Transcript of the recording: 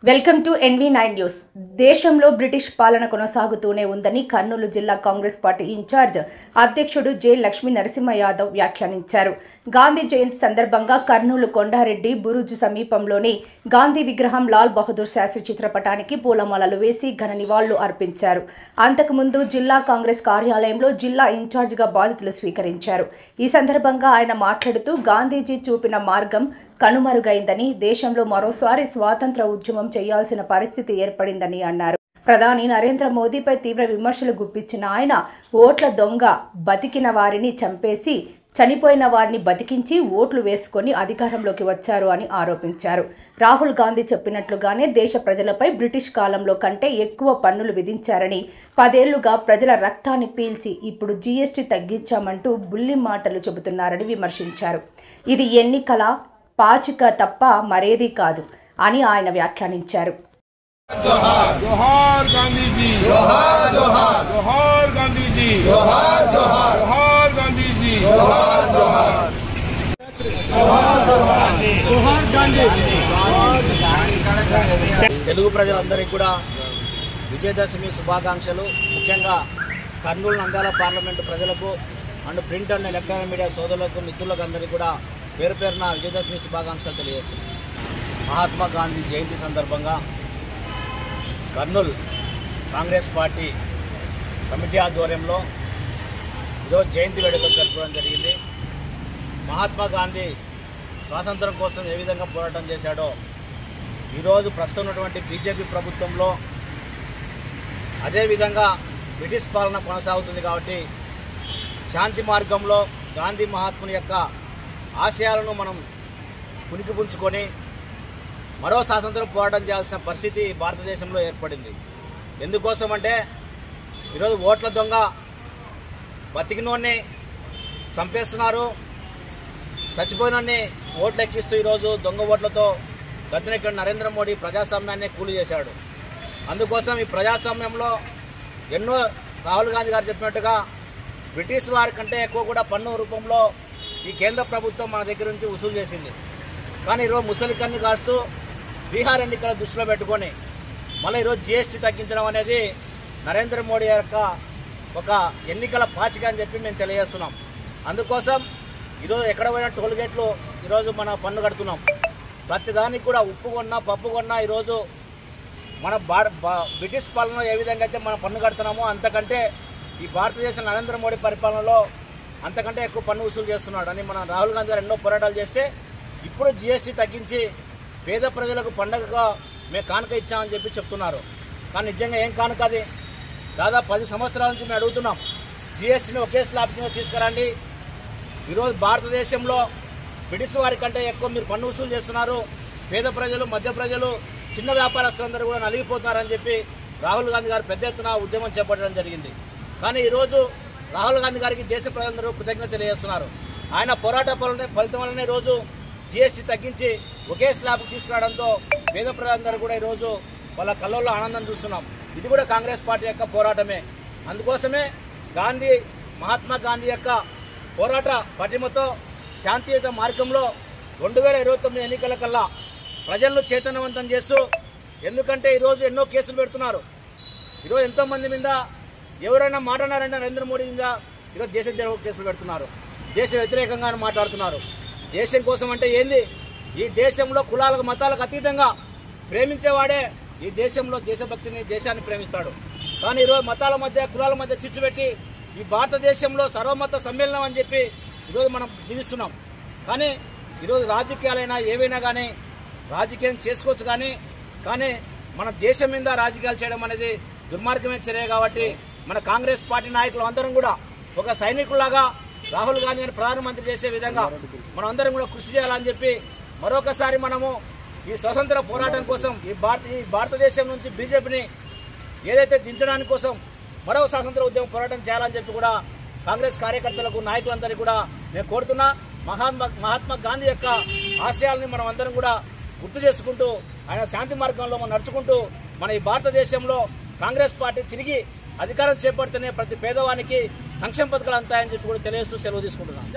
Welcome to NV9 news. దేశంలో British పాలన కొనసాగుతూనే ఉందని కర్నూలు జిల్లా కాంగ్రెస్ పార్టీ ఇన్ఛార్జ్ అధ్యక్షుడు జె లక్ష్మీ నరసింహ యాదవ్ వ్యాఖ్యానించారు. గాంధీ జయంతి సందర్భంగా కర్నూలు కొండారెడ్డి బురుజ్ సమీపంలోని గాంధీ విగ్రహం లాల్ బహదూర్ శాస్త్రి చిత్రపటానికి పూలమాలలు వేసి ఘన నివాళులు అర్పించారు. అంతకుముందు జిల్లా కాంగ్రెస్ కార్యాలయంలో జిల్లా ఇన్ఛార్జిగా బాధ్యతలు స్వీకరించారు. ఈ సందర్భంగా ఆయన మాట్లాడుతూ గాంధీజీ చూపిన మార్గం కనుమరుగైందని, దేశంలో మరోసారి స్వాతంత్ర ఉద్యమం చేయాల్సిన పరిస్థితి ఏర్పడిందని అన్నారు. ప్రధాని నరేంద్ర మోదీపై తీవ్ర విమర్శలు గుప్పించిన ఆయన ఓట్ల దొంగ బతికిన వారిని చంపేసి చనిపోయిన వారిని బతికించి ఓట్లు వేసుకొని అధికారంలోకి వచ్చారు అని ఆరోపించారు. రాహుల్ గాంధీ చెప్పినట్లుగానే దేశ ప్రజలపై బ్రిటిష్ కాలంలో కంటే ఎక్కువ పన్నులు విధించారని, 10 ఏళ్లుగా ప్రజల రక్తాన్ని పీల్చి ఇప్పుడు GST తగ్గించామంటూ బుల్లి మాటలు చెబుతున్నారని విమర్శించారు. ఇది ఎన్నికల పాచిక తప్ప మరేదీ కాదు అని ఆయన వ్యాఖ్యానించారు. జోహార్ జోహార్ గాంధీజీ, జోహార్ జోహార్ జోహార్ గాంధీజీ, జోహార్ జోహార్ జోహార్ గాంధీజీ, జోహార్ జోహార్ జోహార్ గాంధీజీ. తెలుగు ప్రజలందరికీ కూడా విజయదశమి శుభాకాంక్షలు. ముఖ్యంగా కర్నూలు నంద్యాల పార్లమెంటు ప్రజలకు and print and electronic media సోదరులకు, మిత్రులకు అందరికీ కూడా పేరు పేరున విజయదశమి శుభాకాంక్షలు తెలియజేస్తుంది. మహాత్మా గాంధీ జయంతి సందర్భంగా కర్నూలు కాంగ్రెస్ పార్టీ కమిటీ ఆధ్వర్యంలో ఈరోజు జయంతి వేడుకలు జరుపుకోవడం జరిగింది. మహాత్మా గాంధీ స్వాతంత్రం కోసం ఏ విధంగా పోరాటం చేశాడో ఈరోజు ప్రస్తుతం ఉన్నటువంటి బీజేపీ ప్రభుత్వంలో అదేవిధంగా బ్రిటిష్ పాలన కొనసాగుతుంది. కాబట్టి శాంతి మార్గంలో గాంధీ మహాత్ముని యొక్క ఆశయాలను మనం పుణికిపుంచుకొని మరో స్వాతంత్ర పోరాటం చేయాల్సిన పరిస్థితి భారతదేశంలో ఏర్పడింది. ఎందుకోసం అంటే ఈరోజు ఓట్ల దొంగ బతికినోన్ని చంపేస్తున్నారు, చచ్చిపోయినోన్ని ఓట్లు ఎక్కిస్తూ ఈరోజు దొంగ ఓట్లతో గద్దెనెక్కిన నరేంద్ర మోడీ ప్రజాస్వామ్యాన్ని కూలి చేశాడు. అందుకోసం ఈ ప్రజాస్వామ్యంలో ఎన్నో రాహుల్ గాంధీ గారు చెప్పినట్టుగా బ్రిటిష్ వారి కంటే ఎక్కువ కూడా పన్ను రూపంలో ఈ కేంద్ర ప్రభుత్వం మన దగ్గర నుంచి వసూలు చేసింది. కానీ ఈరోజు ముసలి కన్ను కాస్తూ బీహార్ ఎన్నికల దృష్టిలో పెట్టుకొని మళ్ళీ ఈరోజు GST తగ్గించడం అనేది నరేంద్ర మోడీ యొక్క ఒక ఎన్నికల పాచిక అని చెప్పి మేము తెలియజేస్తున్నాం. అందుకోసం ఈరోజు ఎక్కడ పోయినా టోల్ గేట్లు ఈరోజు మన పన్ను కడుతున్నాం. ప్రతిదానికి కూడా ఉప్పు కొన్నా పప్పు కొన్నా ఈరోజు మన బ్రిటిష్ పాలనలో ఏ విధంగా అయితే మనం పన్ను కడుతున్నామో అంతకంటే ఈ భారతదేశం నరేంద్ర మోడీ పరిపాలనలో అంతకంటే ఎక్కువ పన్ను వసూలు చేస్తున్నాడు అని మన రాహుల్ గాంధీ గారు ఎన్నో పోరాటాలు చేస్తే ఇప్పుడు GST తగ్గించి పేద ప్రజలకు పండగగా మేము కానుక ఇచ్చామని చెప్పి చెప్తున్నారు. కానీ నిజంగా ఏం కానుక అది? దాదాపు 10 సంవత్సరాల నుంచి మేము అడుగుతున్నాం, GSTని ఒకే స్లాబ్ కింద తీసుకురండి. ఈరోజు భారతదేశంలో బ్రిటిష్ వారి కంటే ఎక్కువ మీరు పన్ను వసూలు చేస్తున్నారు. పేద ప్రజలు, మధ్య ప్రజలు, చిన్న వ్యాపారస్తులందరూ కూడా నలిగిపోతున్నారని చెప్పి రాహుల్ గాంధీ గారు పెద్ద ఎత్తున ఉద్యమం చేపట్టడం జరిగింది. కానీ ఈరోజు రాహుల్ గాంధీ గారికి దేశ ప్రజలందరూ కృతజ్ఞత తెలియజేస్తున్నారు. ఆయన పోరాట ఫలితం వల్లనే ఈరోజు GST తగ్గించి ఒకే స్లాబ్ తీసుకురావడంతో పేద ప్రజలందరూ కూడా ఈరోజు వాళ్ళ కళ్ళల్లో ఆనందం చూస్తున్నాం. ఇది కూడా కాంగ్రెస్ పార్టీ యొక్క పోరాటమే. అందుకోసమే మహాత్మా గాంధీ యొక్క పోరాట పటిమతో శాంతియుత మార్గంలో 2029 ఎన్నికల కల్లా ప్రజలను చైతన్యవంతం చేస్తూ, ఎందుకంటే ఈరోజు ఎన్నో కేసులు పెడుతున్నారు. ఈరోజు ఎంతోమంది మీద ఎవరైనా మాట్లాడారంటే నరేంద్ర మోడీ మీద ఈరోజు దేశద్రోహ కేసులు పెడుతున్నారు, దేశ వ్యతిరేకంగా మాట్లాడుతున్నారు. దేశం కోసం అంటే ఏంది? ఈ దేశంలో కులాలకు మతాలకు అతీతంగా ప్రేమించేవాడే ఈ దేశంలో దేశభక్తిని, దేశాన్ని ప్రేమిస్తాడు. కానీ ఈరోజు మతాల మధ్య, కులాల మధ్య చిచ్చు పెట్టి ఈ భారతదేశంలో సర్వమత సమ్మేళనం అని చెప్పి ఈరోజు మనం జీవిస్తున్నాం. కానీ ఈరోజు రాజకీయాలైనా ఏవైనా కానీ రాజకీయం చేసుకోవచ్చు, కానీ మన దేశం మీద రాజకీయాలు చేయడం అనేది దుర్మార్గమే చర్య. కాబట్టి మన కాంగ్రెస్ పార్టీ నాయకులు అందరం కూడా ఒక సైనికులాగా రాహుల్ గాంధీని ప్రధానమంత్రి చేసే విధంగా మనం అందరం కూడా కృషి చేయాలని చెప్పి మరొకసారి మనము ఈ స్వతంత్ర పోరాటం కోసం ఈ భారతదేశం నుంచి బీజేపీని ఏదైతే దించడానికి కోసం మరో స్వాతంత్ర ఉద్యమం పోరాటం చేయాలని చెప్పి కూడా కాంగ్రెస్ కార్యకర్తలకు, నాయకులందరికీ కూడా నేను కోరుతున్నా. మహాత్మా గాంధీ యొక్క ఆశయాలని మనం అందరం కూడా గుర్తు చేసుకుంటూ ఆయన శాంతి మార్గంలో మనం నడుచుకుంటూ మన ఈ భారతదేశంలో కాంగ్రెస్ పార్టీ తిరిగి అధికారం చేపడితేనే ప్రతి పేదవానికి సంక్షేమ పథకాలు అంతాయని చెప్పి కూడా తెలియజేస్తూ సెలవు తీసుకుంటున్నాం.